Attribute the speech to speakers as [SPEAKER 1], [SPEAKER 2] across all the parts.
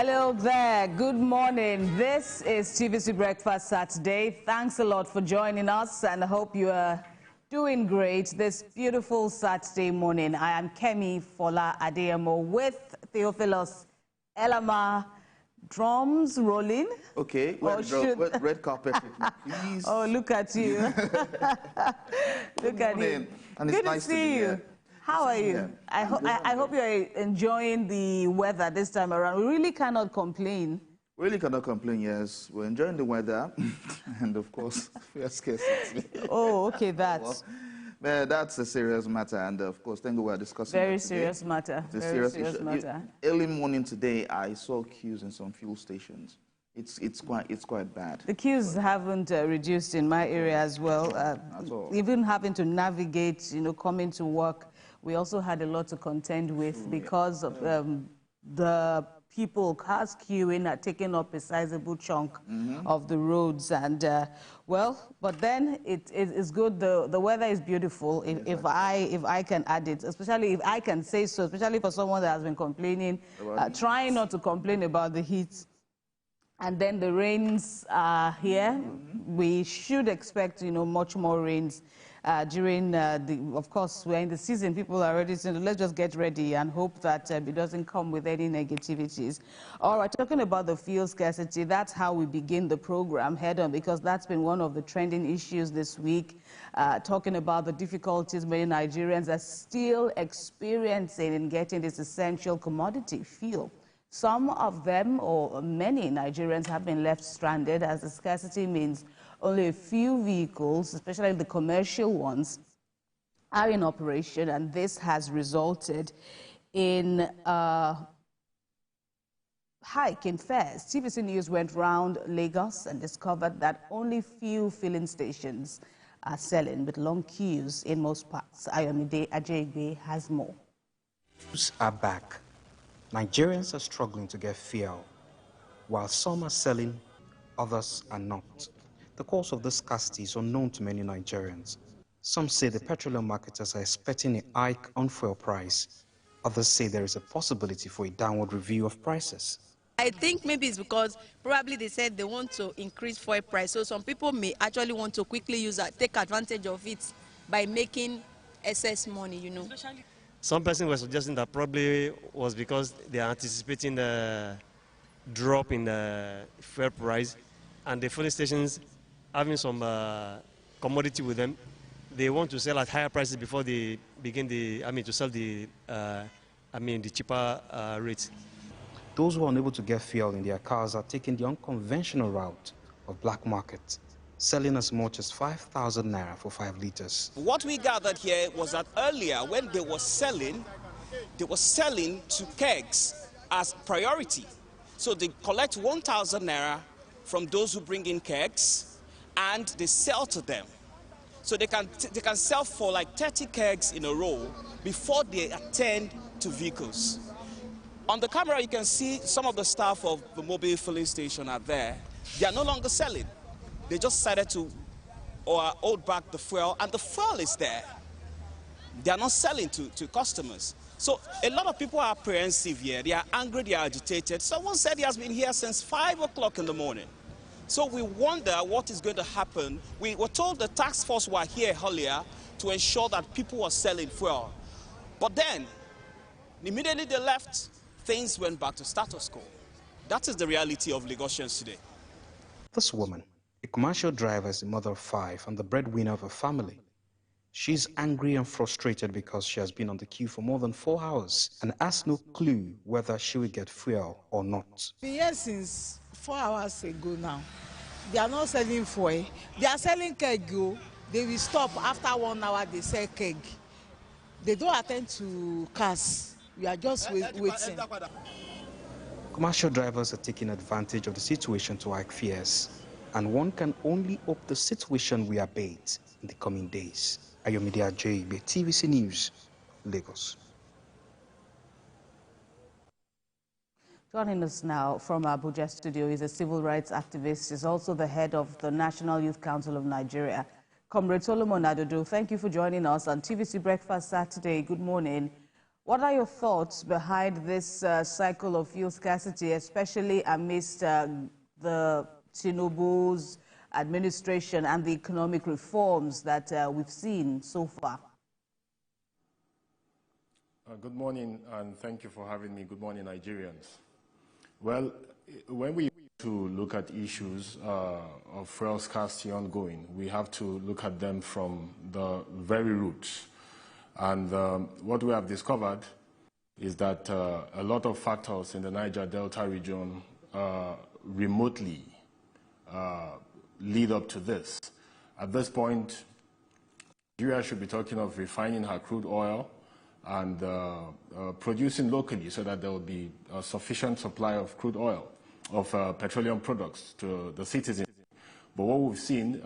[SPEAKER 1] Hello there, good morning. This is TVC Breakfast Saturday. Thanks a lot for joining us and I hope you are doing great this beautiful Saturday morning. I am Kemi Fola Adeyemo with Theophilus Elama. Drums rolling.
[SPEAKER 2] Okay, red carpet, please.
[SPEAKER 1] Oh, look at you. Look at you.
[SPEAKER 2] And
[SPEAKER 1] Good
[SPEAKER 2] nice
[SPEAKER 1] to see you. How are you? I hope you're enjoying the weather this time around. We really cannot complain.
[SPEAKER 2] Really cannot complain, yes. We're enjoying the weather and, of course, we are scarcity.
[SPEAKER 1] Oh, okay, that's...
[SPEAKER 2] Well, that's a serious matter, and of course, thank you, we're discussing
[SPEAKER 1] Very
[SPEAKER 2] that today.
[SPEAKER 1] serious matter.
[SPEAKER 2] It's a
[SPEAKER 1] Very
[SPEAKER 2] serious
[SPEAKER 1] matter.
[SPEAKER 2] Early morning today, I saw queues in some fuel stations. It's quite bad.
[SPEAKER 1] The queues haven't reduced in my area as well.
[SPEAKER 2] At all.
[SPEAKER 1] Even having to navigate, coming to work, we also had a lot to contend with because of the cars queuing are taking up a sizable chunk of the roads. And, but then it is good. The weather is beautiful, if I can add it, especially if I can say so, especially for someone that has been complaining, trying not to complain about the heat. And then the rains are here. We should expect, much more rains during of course, we're in the season. People are ready, so let's just get ready and hope that it doesn't come with any negativities. All right, talking about the fuel scarcity, that's how we begin the program head on, because that's been one of the trending issues this week, talking about the difficulties many Nigerians are still experiencing in getting this essential commodity, fuel. Some of them, or many Nigerians, have been left stranded, as the scarcity means only a few vehicles, especially the commercial ones, are in operation, and this has resulted in a hike in fares. TVC News went round Lagos and discovered that only few filling stations are selling, with long queues in most parts. Ayomide Ajayegbe has more.
[SPEAKER 3] Are back. Nigerians are struggling to get fuel. While some are selling, others are not. The cause of this scarcity is unknown to many Nigerians. Some say the petroleum marketers are expecting a hike on fuel price. Others say there is a possibility for a downward review of prices.
[SPEAKER 4] I think maybe it's because probably they said they want to increase fuel price. So some people may actually want to quickly take advantage of it by making excess money,
[SPEAKER 5] Some person were suggesting that probably was because they are anticipating the drop in the fuel price, and the filling stations having some commodity with them, they want to sell at higher prices before they begin to sell the cheaper rates.
[SPEAKER 3] Those who are unable to get fuel in their cars are taking the unconventional route of black market, selling as much as 5,000 naira for 5 liters.
[SPEAKER 6] What we gathered here was that earlier, when they were selling to kegs as priority. So they collect 1,000 naira from those who bring in kegs, and they sell to them. So they can sell for like 30 kegs in a row before they attend to vehicles. On the camera, you can see some of the staff of the mobile filling station are there. They are no longer selling. They just decided to hold back the fuel, and the fuel is there. They are not selling to customers. So a lot of people are apprehensive here. They are angry, they are agitated. Someone said he has been here since 5 o'clock in the morning. So we wonder what is going to happen. We were told the task force were here earlier to ensure that people were selling fuel. But then, immediately they left, things went back to status quo. That is the reality of Lagosians today.
[SPEAKER 3] This woman, a commercial driver, is the mother of 5 and the breadwinner of her family. She's angry and frustrated because she has been on the queue for more than 4 hours and has no clue whether she will get fuel or not.
[SPEAKER 7] Been here since 4 hours ago now. They are not selling fuel. They are selling keg. They will stop after 1 hour. They sell keg. They don't attend to cars. We are just waiting.
[SPEAKER 3] Commercial drivers are taking advantage of the situation to hike fares, and one can only hope the situation will abate in the coming days. Ayomide Ajayegbe, TVC News, Lagos.
[SPEAKER 1] Joining us now from Abuja studio is a civil rights activist. He's also the head of the National Youth Council of Nigeria. Comrade Solomon Adodo, thank you for joining us on TVC Breakfast Saturday. Good morning. What are your thoughts behind this cycle of fuel scarcity, especially amidst the Tinubu's administration and the economic reforms that we've seen so far?
[SPEAKER 8] Good morning, and thank you for having me. Good morning, Nigerians. Well, when we look at issues of fuel scarcity ongoing, we have to look at them from the very roots. And what we have discovered is that a lot of factors in the Niger Delta region remotely lead up to this. At this point, Nigeria should be talking of refining her crude oil and producing locally so that there will be a sufficient supply of crude oil, of petroleum products to the citizens. But what we've seen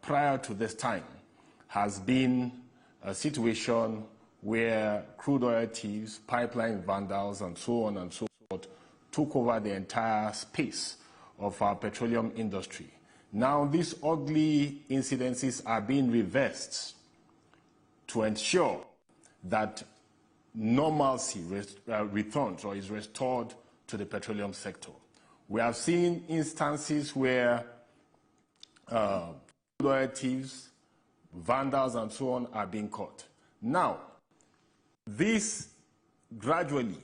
[SPEAKER 8] prior to this time has been a situation where crude oil thieves, pipeline vandals, and so on and so forth took over the entire space of our petroleum industry. Now, these ugly incidences are being reversed to ensure that normalcy returns or is restored to the petroleum sector. We have seen instances where crude oil thieves, vandals, and so on are being caught. Now, this gradually,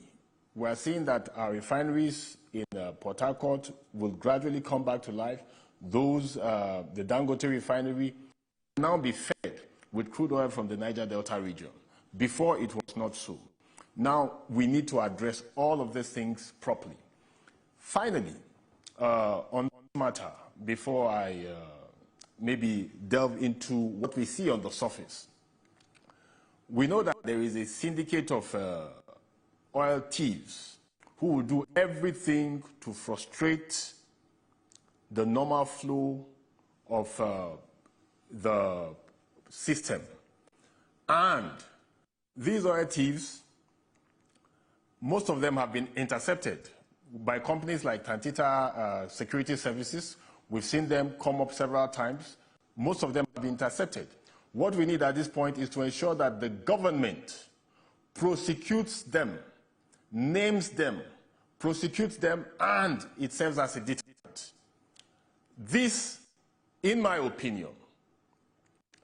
[SPEAKER 8] we are seeing that our refineries in Port Harcourt will gradually come back to life. Those, the Dangote refinery, will now be fed with crude oil from the Niger Delta region. Before, it was not so. Now, we need to address all of these things properly. Finally, on this matter, before I maybe delve into what we see on the surface, we know that there is a syndicate of oil thieves who will do everything to frustrate the normal flow of the system. And these oil thieves, most of them have been intercepted by companies like Tantita Security Services. We've seen them come up several times. Most of them have been intercepted. What we need at this point is to ensure that the government prosecutes them, names them, prosecutes them, and it serves as a deterrent. This, in my opinion,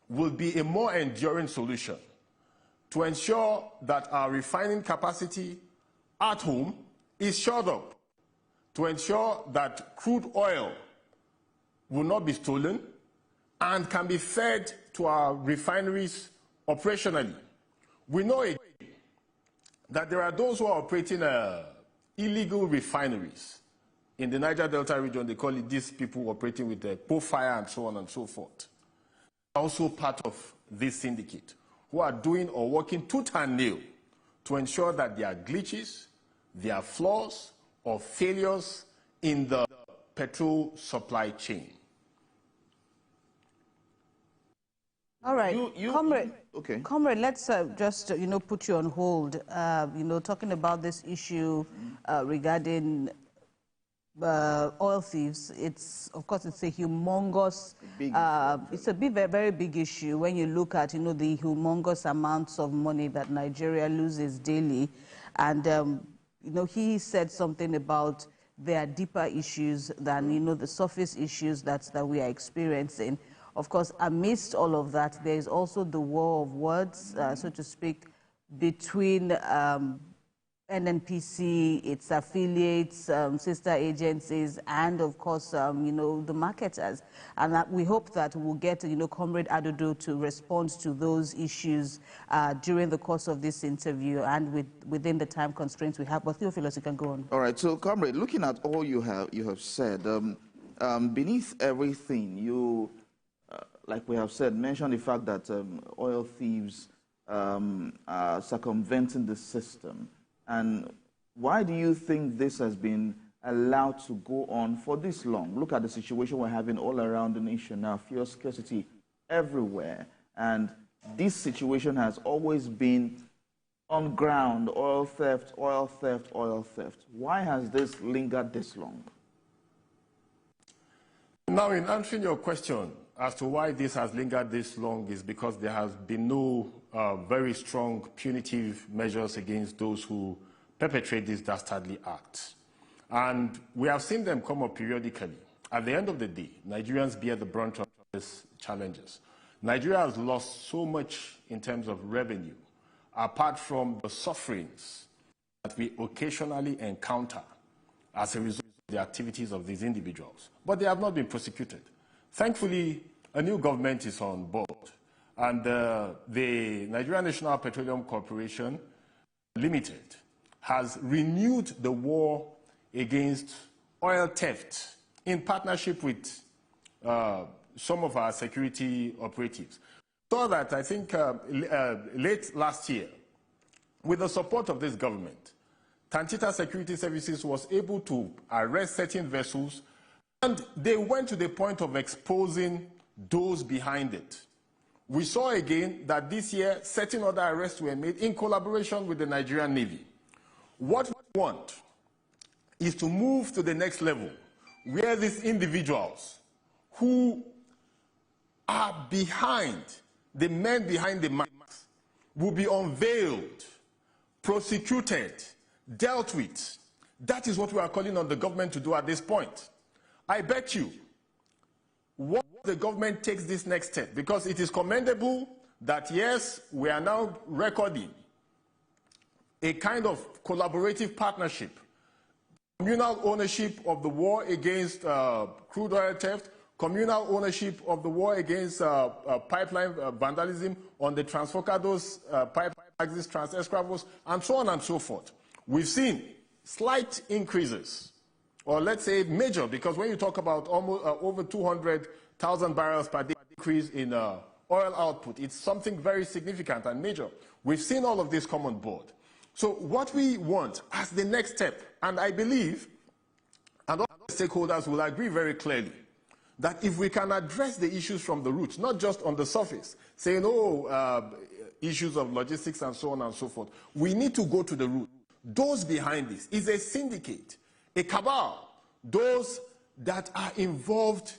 [SPEAKER 8] will be a more enduring solution to ensure that our refining capacity at home is shored up, to ensure that crude oil will not be stolen and can be fed to our refineries operationally. We know that there are those who are operating illegal refineries. In the Niger Delta region, they call it these people operating with the fire and so on and so forth. Also part of this syndicate, who are doing or working tooth and nail to ensure that there are glitches, there are flaws or failures in the petrol supply chain.
[SPEAKER 1] All right, Comrade,
[SPEAKER 2] okay.
[SPEAKER 1] Comrade, let's just put you on hold. Talking about this issue regarding oil thieves. It's of course it's a humongous, it's a very big issue when you look at the humongous amounts of money that Nigeria loses daily, and he said something about there are deeper issues than the surface issues that we are experiencing. Of course, amidst all of that, there is also the war of words, so to speak, between NNPC, its affiliates, sister agencies, and of course, the marketers. And we hope that we'll get, Comrade Adodo to respond to those issues during the course of this interview and within the time constraints we have. But Theophilus, you can go on.
[SPEAKER 2] All right. So, Comrade, looking at all you have said, beneath everything, like we have said, mentioned the fact that oil thieves are circumventing the system. And why do you think this has been allowed to go on for this long? Look at the situation we're having all around the nation now, fuel scarcity everywhere. And this situation has always been on ground, oil theft, oil theft, oil theft. Why has this lingered this long?
[SPEAKER 8] Now, in answering your question as to why this has lingered this long is because there has been no very strong punitive measures against those who perpetrate these dastardly acts. And we have seen them come up periodically. At the end of the day, Nigerians bear the brunt of these challenges. Nigeria has lost so much in terms of revenue, apart from the sufferings that we occasionally encounter as a result of the activities of these individuals. But they have not been prosecuted. Thankfully, a new government is on board, and the Nigerian National Petroleum Corporation Limited has renewed the war against oil theft in partnership with some of our security operatives. So that I think late last year, with the support of this government, Tantita Security Services was able to arrest certain vessels, and they went to the point of exposing those behind it. We saw again that this year certain other arrests were made in collaboration with the Nigerian Navy. What we want is to move to the next level, where these individuals who are behind, the men behind the masks, will be unveiled, prosecuted, dealt with. That is what we are calling on the government to do at this point. I bet you, once the government takes this next step, because it is commendable that, yes, we are now recording a kind of collaborative partnership, communal ownership of the war against crude oil theft, communal ownership of the war against pipeline vandalism on the Transfocados, pipeline axis, trans-escravos, and so on and so forth. We've seen slight increases, or let's say major, because when you talk about almost over 200,000 barrels per day increase in oil output, it's something very significant and major. We've seen all of this come on board. So what we want as the next step, and I believe, and all the stakeholders will agree very clearly, that if we can address the issues from the roots, not just on the surface, saying, oh, issues of logistics and so on and so forth, we need to go to the root. Those behind this is a syndicate, a cabal, those that are involved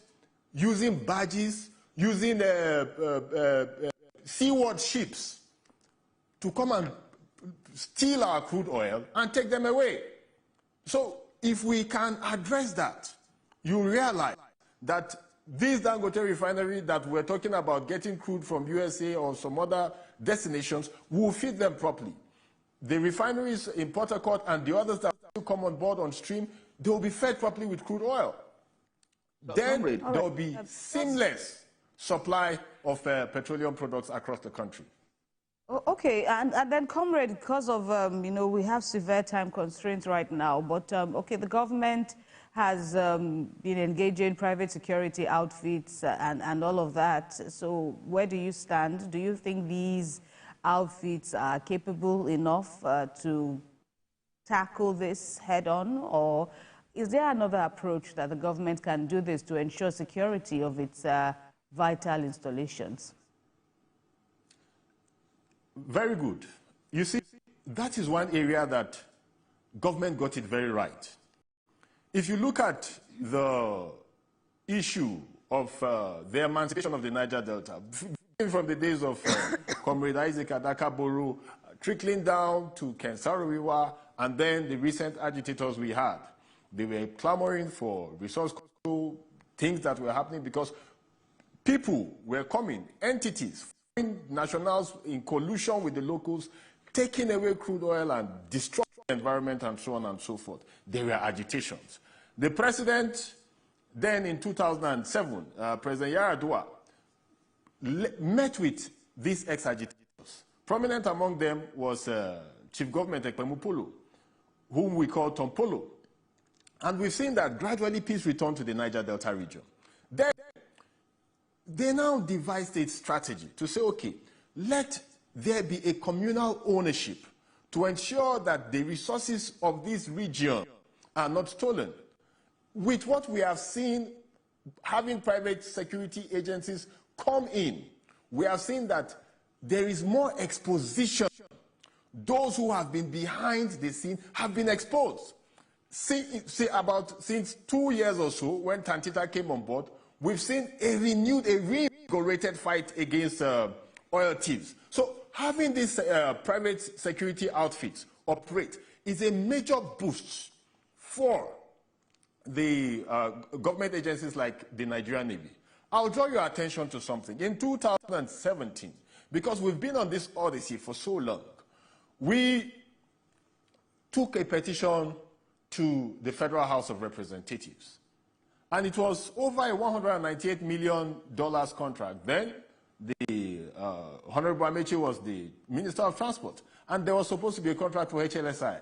[SPEAKER 8] using barges, using seaward ships to come and steal our crude oil and take them away. So if we can address that, you realize that this Dangote refinery that we're talking about getting crude from USA or some other destinations will feed them properly. The refineries in Port Harcourt and the others that will come on board on stream, they will be fed properly with crude oil. Then there will be seamless supply of petroleum products across the country.
[SPEAKER 1] Okay, and then, Comrade, because of, we have severe time constraints right now, but, okay, the government has been engaging private security outfits and all of that. So where do you stand? Do you think these outfits are capable enough to tackle this head-on, or is there another approach that the government can do this to ensure security of its vital installations?
[SPEAKER 8] Very good. You see, that is one area that government got it very right. If you look at the issue of the emancipation of the Niger Delta, from the days of Comrade Isaac Adaka-Boro, trickling down to Kensarawiwa, and then the recent agitators we had, they were clamoring for resource control, things that were happening because people were coming, entities, nationals in collusion with the locals, taking away crude oil and destroying the environment and so on and so forth. There were agitations. The president then in 2007, President Yar'Adua, met with these ex-agitators. Prominent among them was Chief Government Ekpemupolo, whom we call Tompolo. And we've seen that gradually peace returned to the Niger Delta region. Then they now devised a strategy to say, okay, let there be a communal ownership to ensure that the resources of this region are not stolen. With what we have seen, having private security agencies come in, we have seen that there is more exposition. Those who have been behind the scene have been exposed. Since 2 years or so, when Tantita came on board, we've seen a reinvigorated fight against oil thieves. So having these private security outfits operate is a major boost for the government agencies like the Nigerian Navy. I'll draw your attention to something. In 2017, because we've been on this odyssey for so long, we took a petition to the Federal House of Representatives. And it was over a $198 million contract. Then the Honorable Amechi was the Minister of Transport, and there was supposed to be a contract for HLSI.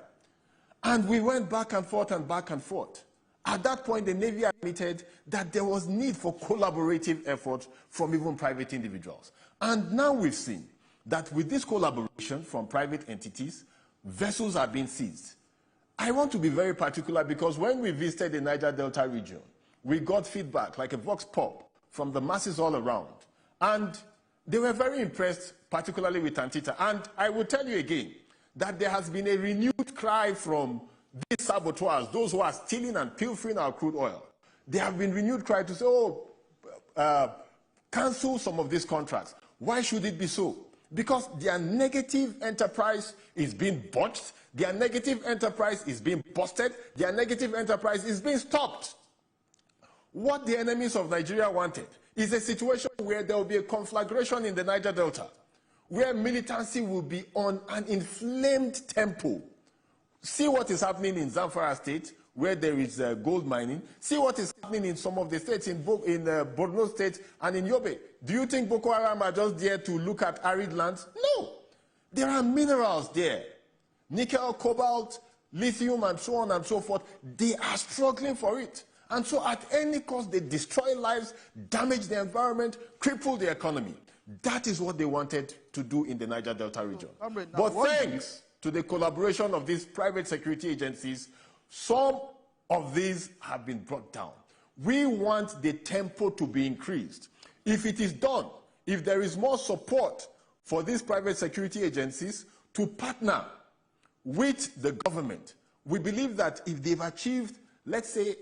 [SPEAKER 8] And we went back and forth and back and forth. At that point, the Navy admitted that there was need for collaborative effort from even private individuals. And now we've seen that with this collaboration from private entities, vessels are being seized. I want to be very particular because when we visited the Niger Delta region, we got feedback like a vox pop from the masses all around. And they were very impressed, particularly with Antita. And I will tell you again that there has been a renewed cry from these saboteurs, those who are stealing and pilfering our crude oil. There have been renewed cry to say, cancel some of these contracts. Why should it be so? Because their negative enterprise is being botched, their negative enterprise is being busted, their negative enterprise is being stopped. What the enemies of Nigeria wanted is a situation where there will be a conflagration in the Niger Delta, where militancy will be on an inflamed tempo. See what is happening in Zamfara State, where there is gold mining. See what is happening in some of the states, in Borno State and in Yobe. Do you think Boko Haram are just there to look at arid lands? No. There are minerals there. Nickel, cobalt, lithium, and so on and so forth. They are struggling for it. And so at any cost, they destroy lives, damage the environment, cripple the economy. That is what they wanted to do in the Niger Delta region. But thanks to the collaboration of these private security agencies, some of these have been brought down. We want the tempo to be increased. If it is done, if there is more support for these private security agencies to partner with the government, we believe that if they've achieved, let's say,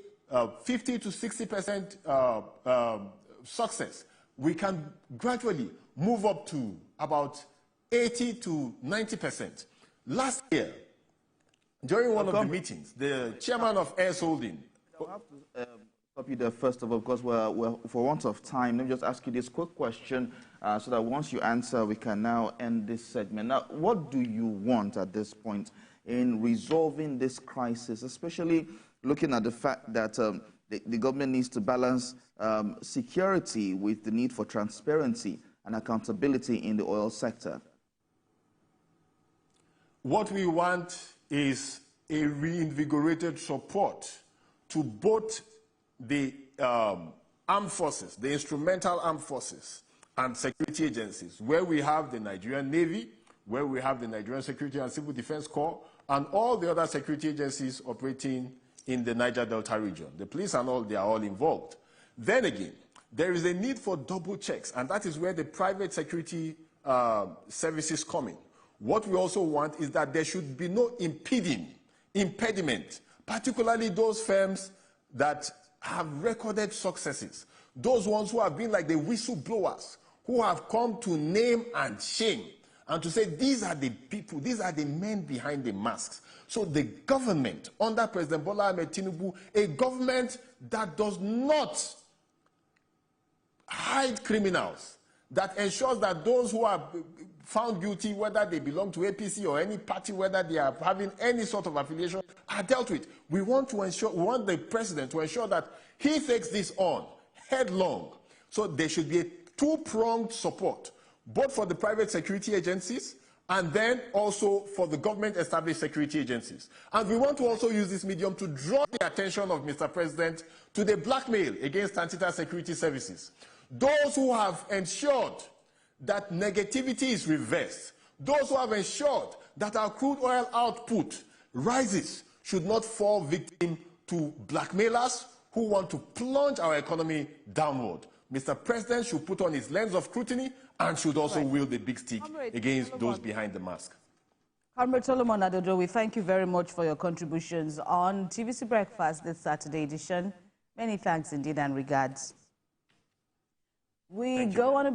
[SPEAKER 8] 50 to 60% success, we can gradually move up to about 80 to 90%. Last year, during one of the meetings, the chairman of Air Holding.
[SPEAKER 2] I'll have to stop you there first of all, because we're for want of time. Let me just ask you this quick question so that once you answer, we can now end this segment. Now, what do you want at this point in resolving this crisis, especially looking at the fact that the government needs to balance security with the need for transparency and accountability in the oil sector?
[SPEAKER 8] What we want is a reinvigorated support to both the armed forces, the instrumental armed forces and security agencies, where we have the Nigerian Navy, where we have the Nigerian Security and Civil Defense Corps, and all the other security agencies operating in the Niger Delta region. The police and all, they are all involved. Then again, there is a need for double checks, and that is where the private security services come in. What we also want is that there should be no impediment, particularly those firms that have recorded successes, those ones who have been like the whistleblowers, who have come to name and shame, and to say these are the people, these are the men behind the masks. So the government, under President Bola Ahmed Tinubu, a government that does not hide criminals, that ensures that those who are found guilty, whether they belong to APC or any party, whether they are having any sort of affiliation, are dealt with. We want the president to ensure that he takes this on headlong. So there should be a two-pronged support, both for the private security agencies and then also for the government-established security agencies. And we want to also use this medium to draw the attention of Mr. President to the blackmail against Antita Security Services. Those who have ensured that negativity is reversed, those who have ensured that our crude oil output rises, should not fall victim to blackmailers who want to plunge our economy downward. Mr. President should put on his lens of scrutiny and should also wield the big stick against those behind the mask.
[SPEAKER 1] Comrade Solomon Adodo, we thank you very much for your contributions on TVC Breakfast this Saturday edition. Many thanks indeed and regards. We go on a